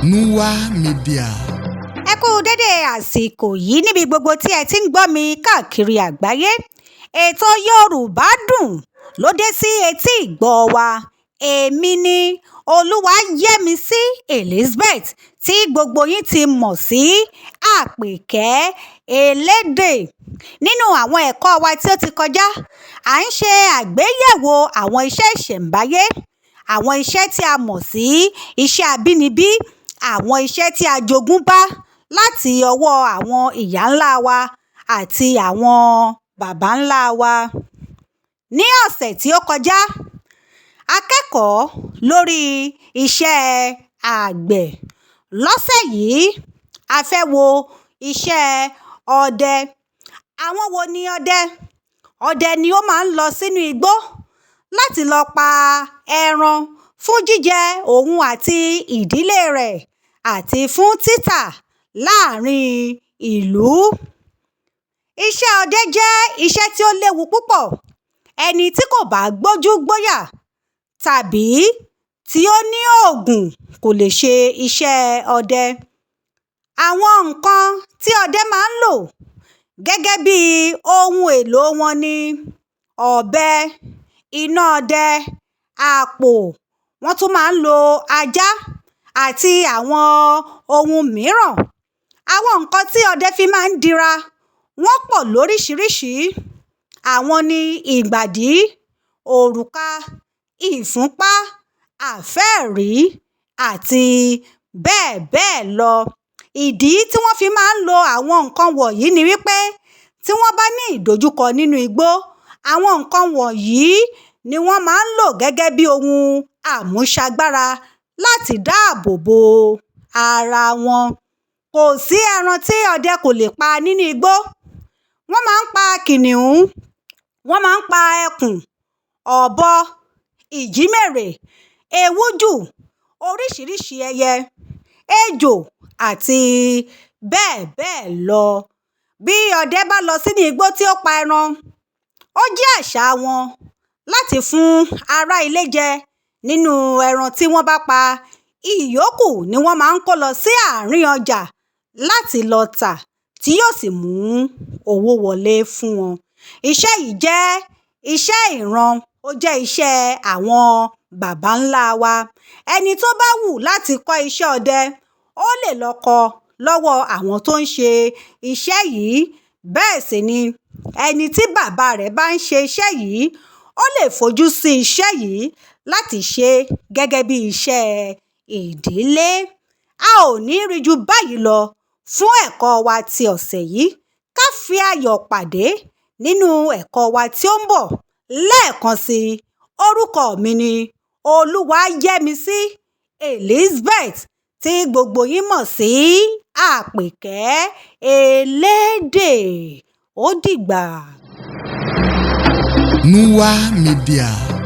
KÆWÀÁ Media. Ẹ kú dédé àsìkò yìí níbi gbogbo tí ẹ ti ń gbọ́ mi káàkiri àgbáyé. Ètò Yorùbá Dùn ló dé sí etí ìgbọ́ wa. Èmi ni Olúwayẹmísí Elizabeth tí gbogbo yín ti mọ̀ sí Àpèkẹ́ Elédè. Nínú àwọn ẹ̀kọ́ wa tí ó ti kọjá, à ń ṣe àgbéyẹ̀wò àwọn iṣẹ́ ìṣẹ̀ǹbáyé, àwọn iṣẹ́ tí a mọ̀ sí iṣẹ́ abínibí, àwọn iṣẹ́ tí a jogún bá láti ọwọ́ àwọn ìyá ńlá wa àti àwọn bàbá ńlá wa. Ní ọ̀sẹ̀ tí ó kọjá, a kẹ́kọ̀ọ́ lórí iṣẹ́ àgbẹ̀. Lọ́sẹ̀ yìí, a fẹ́ wo iṣẹ́ ọdẹ. Àwọn wo ni ọdẹ? Ọdẹ ni ó máa ń lọ sínú igbó láti lọ pa ẹran fún jíjẹ òun àti ìdílé rẹ̀ àti fún títà láàrin ìlú. Iṣẹ́ ọdẹ jẹ́ iṣẹ́ tí ó léwu púpọ̀. Ẹni tí kò bá gbójú gbóyà tàbí tí ó ní oògùn kò lè ṣe iṣẹ́ ọdẹ. Àwọn nǹkan tí ọdẹ máa ń lò gẹ́gẹ́ bí ohun èlò wọn ni ọ̀bẹ, iná ọdẹ, àpò. Wọ́n tún máa ń lo ajá àti àwọn ohun mìíràn. Àwọn nǹkan tí ọdẹ fi máa ń dira wọ́n pọ̀ lóríṣìíríṣìí. Àwọn ni ìgbàdí, òrùka, ìfúnpá, àfẹ́ẹ̀rí àti bẹ́ẹ̀ bẹ́ẹ̀ lọ. Ìdí tí wọ́n fi máa ń lo àwọn nǹkan wọ̀nyí ni wípé tí wọ́n bá ní ìdojúkọ nínú igbó, àwọn nǹkan wọ̀nyí ni wọ́n máa ń lò gẹ́gẹ́ bí ohun àmúṣagbára láti dáàbò bo ara wọn. Kò sí ẹran tí ọdẹ kò lè pa nínú igbó. Wọ́n máa ń pa kìnìún, wọ́n máa ń pa ẹkùn, ọ̀bọ, ìjímèrè, ewújù, oríṣìíríṣìí ẹyẹ, ejò àti bẹ́ẹ̀ bẹ́ẹ̀ lọ. Bí ọdẹ bá lọ sínú igbó tí ó pa ẹran, ó jẹ́ àṣà wọn láti fún ará ilé jẹ nínú ẹran tí wọ́n bá pa. Ìyókù ni wọ́n máa ń kó lọ sí àárín ọjà láti lọ tà tí yóò sì mú owó wọlé fún wọn. Iṣẹ́ yìí jẹ́ iṣẹ́ ìran, ó jẹ́ iṣẹ́ àwọn baba ńlá wa. Ẹni tó bá wù láti kọ́ iṣẹ́ ọdẹ, ó lè lọ kọ́ lọ́wọ́ àwọn tó ń ṣe iṣẹ́ yìí. Bẹ́ẹ̀ sì ni ẹni tí bàbá rẹ̀ bá ń ṣe iṣẹ́ yìí, ó lè fojú sí iṣẹ́ yìí láti ṣe gẹ́gẹ́ bí iṣẹ́ ìdílé. A ò ní rí ju báyìí lọ fún ẹ̀kọ́ wa ti ọ̀sẹ̀ yìí. Ká fi ayọ̀ pàdé nínú ẹ̀kọ́ wa tí ó ń bọ̀. Lẹ́ẹ̀kan sí i, orúkọ mi ni Olúwayẹmísí Elizabeth tí gbogbo yín mọ̀ sí Àpèkẹ́ Elédè. Ó dìgbà. KÆWÀÁ Media.